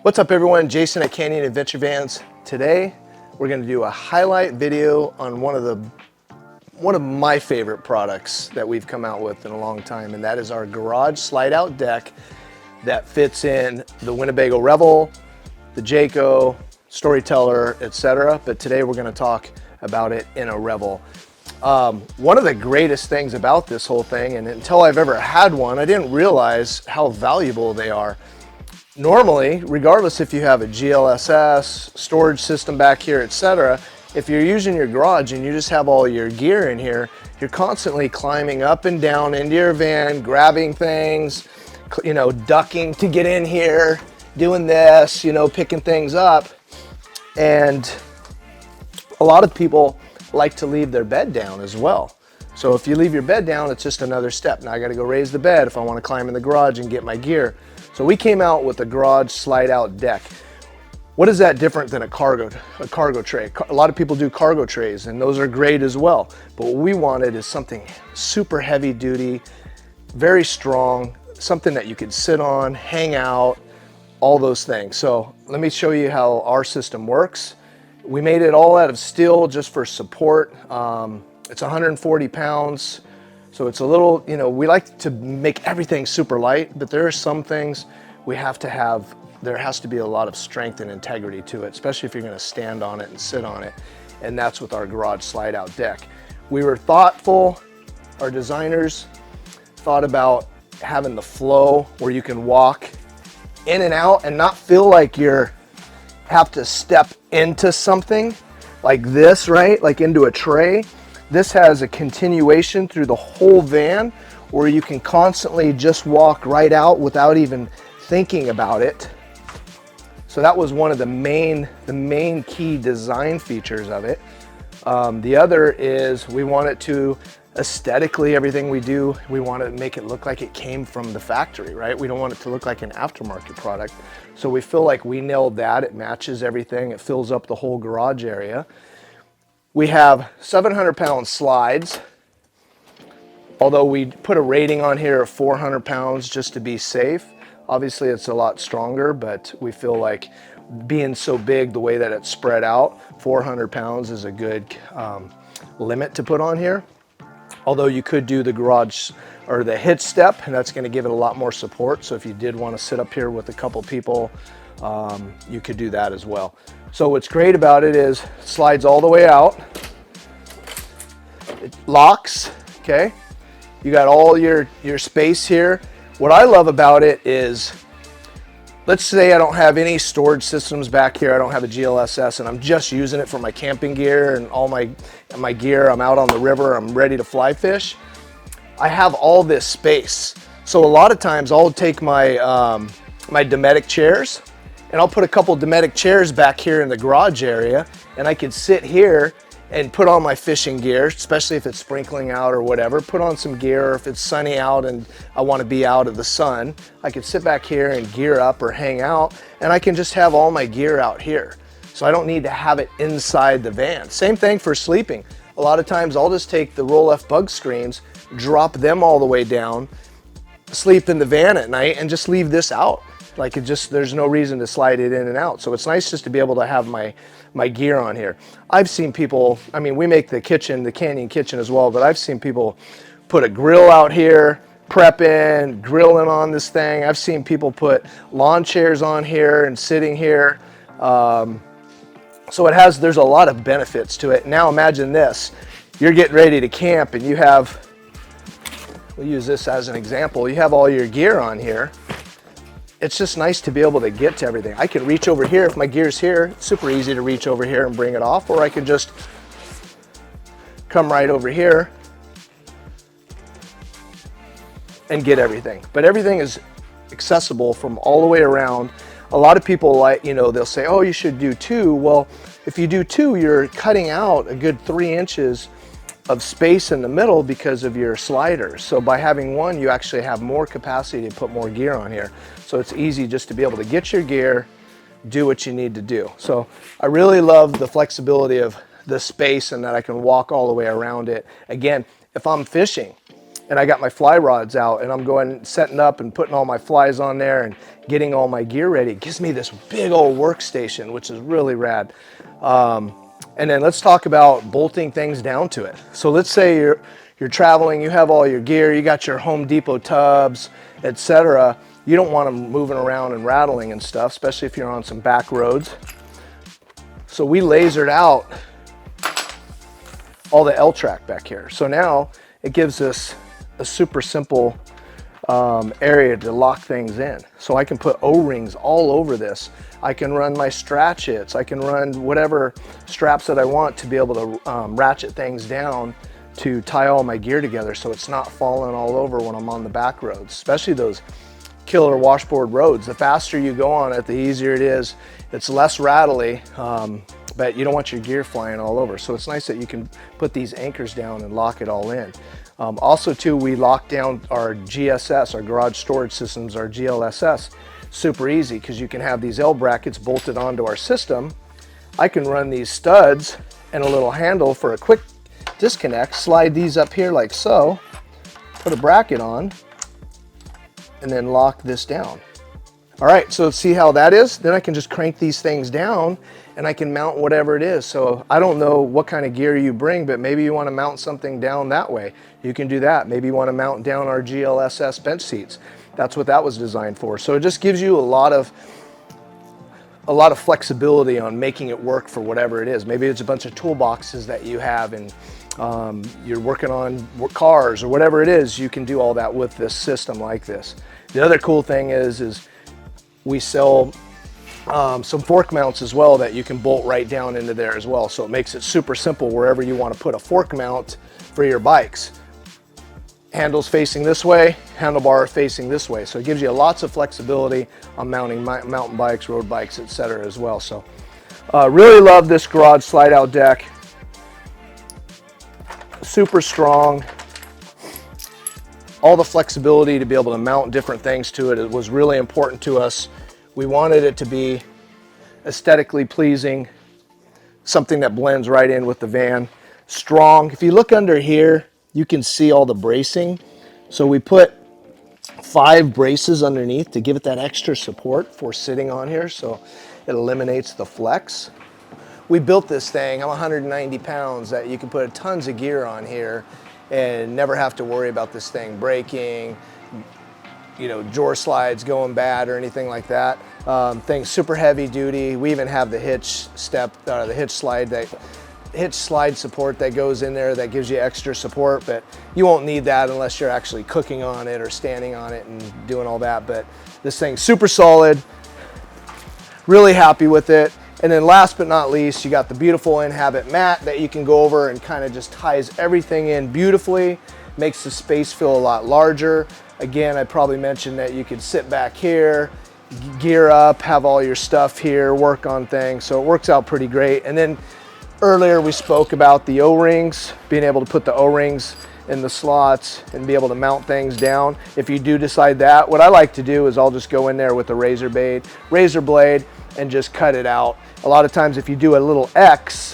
What's up everyone, Jason at Canyon Adventure Vans. Today we're going to do a highlight video on one of my favorite products that we've come out with in a long time, and that is our garage slide out deck that fits in the Winnebago Revel, the Jayco, Storyteller, etc. But today we're going to talk about it in a Revel. One of the greatest things about this whole thing, and until I've ever had one, I didn't realize how valuable they are. Normally, regardless if you have a GLSS, storage system back here, etc., if you're using your garage and you just have all your gear in here, you're constantly climbing up and down into your van, grabbing things, ducking to get in here, doing this, picking things up. And a lot of people like to leave their bed down as well. So if you leave your bed down, it's just another step. Now I got to go raise the bed if I want to climb in the garage and get my gear. So we came out with a garage slide out deck. What is that different than a cargo tray? A lot of people do cargo trays, and those are great as well. But what we wanted is something super heavy duty, very strong, something that you could sit on, hang out, all those things. So let me show you how our system works. We made it all out of steel just for support. It's 140 pounds. So it's a little, we like to make everything super light, but there are some things we have to have, there has to be a lot of strength and integrity to it, especially if you're gonna stand on it and sit on it. And that's with our garage slide out deck. We were thoughtful, our designers thought about having the flow where you can walk in and out and not feel like you're have to step into something like this, right? Like into a tray. This has a continuation through the whole van where you can constantly just walk right out without even thinking about it. So that was one of the main key design features of it. The other is we want it to aesthetically, everything we do, we want to make it look like it came from the factory, right? We don't want it to look like an aftermarket product. So we feel like we nailed that. It matches everything. It fills up the whole garage area. We have 700-pound slides, although we put a rating on here of 400 pounds just to be safe. Obviously it's a lot stronger, but we feel like being so big, the way that it's spread out, 400 pounds is a good limit to put on here. Although you could do the garage or the hitch step, and that's going to give it a lot more support. So if you did want to sit up here with a couple people, you could do that as well. So what's great about it is it slides all the way out. It locks, okay? You got all your space here. What I love about it is, let's say I don't have any storage systems back here. I don't have a GLSS and I'm just using it for my camping gear and all my gear. I'm out on the river, I'm ready to fly fish. I have all this space. So a lot of times I'll take my Dometic chairs and I'll put a couple Dometic chairs back here in the garage area, and I could sit here and put on my fishing gear, especially if it's sprinkling out or whatever, put on some gear, or if it's sunny out and I want to be out of the sun, I could sit back here and gear up or hang out, and I can just have all my gear out here. So I don't need to have it inside the van. Same thing for sleeping. A lot of times I'll just take the Roll-F bug screens, drop them all the way down, sleep in the van at night, and just leave this out. Like there's no reason to slide it in and out. So it's nice just to be able to have my gear on here. I've seen people, we make the Canyon kitchen as well, but I've seen people put a grill out here, prepping, grilling on this thing. I've seen people put lawn chairs on here and sitting here. So there's a lot of benefits to it. Now imagine this, you're getting ready to camp and you have, we'll use this as an example, you have all your gear on here. It's just nice to be able to get to everything. I can reach over here if my gear's here. It's super easy to reach over here and bring it off, or I can just come right over here and get everything. But everything is accessible from all the way around. A lot of people they'll say, oh, you should do two. Well, if you do two, you're cutting out a good 3 inches of space in the middle because of your sliders. So by having one, you actually have more capacity to put more gear on here. So it's easy just to be able to get your gear, do what you need to do. So I really love the flexibility of the space and that I can walk all the way around it. Again, if I'm fishing, and I got my fly rods out, and I'm going setting up and putting all my flies on there and getting all my gear ready. It gives me this big old workstation, which is really rad. And then let's talk about bolting things down to it. So let's say you're traveling, you have all your gear, you got your Home Depot tubs, etc. You don't want them moving around and rattling and stuff, especially if you're on some back roads. So we lasered out all the L-track back here. So now it gives us a super simple area to lock things in. So I can put O-rings all over this. I can run my stratchets. I can run whatever straps that I want to be able to ratchet things down to tie all my gear together so it's not falling all over when I'm on the back roads, especially those killer washboard roads. The faster you go on it, the easier it is. It's less rattly, but you don't want your gear flying all over. So it's nice that you can put these anchors down and lock it all in. Also too, we lock down our GSS, our garage storage systems, our GLSS, super easy because you can have these L brackets bolted onto our system. I can run these studs and a little handle for a quick disconnect, slide these up here like so, put a bracket on, and then lock this down. All right, so let's see how that is. Then I can just crank these things down and I can mount whatever it is. So I don't know what kind of gear you bring, but maybe you want to mount something down that way. You can do that. Maybe you want to mount down our GLSS bench seats. That's what that was designed for. So it just gives you a lot of flexibility on making it work for whatever it is. Maybe it's a bunch of toolboxes that you have and you're working on cars or whatever it is. You can do all that with this system like this. The other cool thing is we sell some fork mounts as well that you can bolt right down into there as well. So it makes it super simple wherever you want to put a fork mount for your bikes. Handles facing this way, handlebar facing this way. So it gives you lots of flexibility on mounting mountain bikes, road bikes, etc. as well. So really love this garage slide out deck. Super strong. All the flexibility to be able to mount different things to it, it was really important to us. We wanted it to be aesthetically pleasing, something that blends right in with the van. Strong. If you look under here, you can see all the bracing. So we put 5 braces underneath to give it that extra support for sitting on here, so it eliminates the flex. We built this thing, I'm 190 pounds, that you can put tons of gear on here and never have to worry about this thing breaking, you know, drawer slides going bad or anything like that. Thing's super heavy duty. We even have the hitch slide support that goes in there that gives you extra support, but you won't need that unless you're actually cooking on it or standing on it and doing all that. But this thing's super solid, really happy with it. And then last but not least, you got the beautiful Inhabit mat that you can go over and kind of just ties everything in beautifully, makes the space feel a lot larger. Again, I probably mentioned that you could sit back here, gear up, have all your stuff here, work on things. So it works out pretty great. And then earlier we spoke about the O-rings, being able to put the O-rings in the slots and be able to mount things down. If you do decide that, what I like to do is I'll just go in there with a razor blade and just cut it out. A lot of times if you do a little X,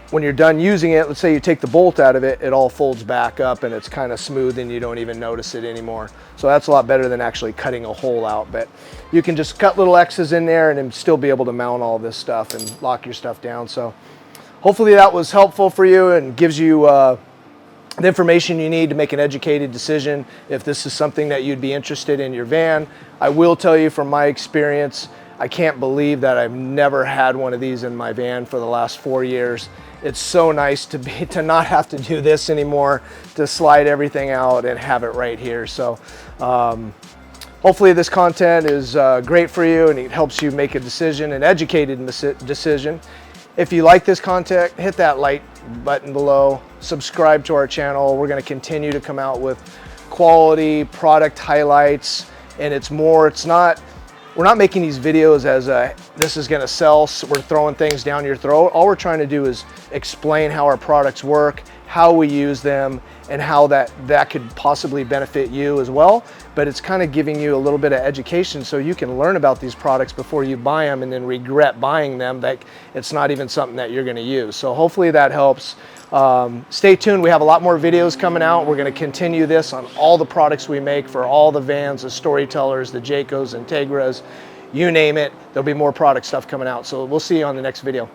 when you're done using it, let's say you take the bolt out of it, it all folds back up and it's kind of smooth and you don't even notice it anymore. So that's a lot better than actually cutting a hole out. But you can just cut little X's in there and then still be able to mount all this stuff and lock your stuff down. So hopefully that was helpful for you and gives you the information you need to make an educated decision if this is something that you'd be interested in your van. I will tell you from my experience, I can't believe that I've never had one of these in my van for the last 4 years. It's so nice to not have to do this anymore, to slide everything out and have it right here. So hopefully this content is great for you and it helps you make a decision, an educated decision. If you like this content, hit that like button below, subscribe to our channel. We're going to continue to come out with quality product highlights, and we're not making these videos as this is going to sell, so we're throwing things down your throat. All we're trying to do is explain how our products work, how we use them, and how that could possibly benefit you as well. But it's kind of giving you a little bit of education so you can learn about these products before you buy them and then regret buying them, that it's not even something that you're going to use. So hopefully that helps. Stay tuned. We have a lot more videos coming out. We're going to continue this on all the products we make for all the vans, the Storytellers, the Jaycos, Integras, you name it. There'll be more product stuff coming out. So we'll see you on the next video.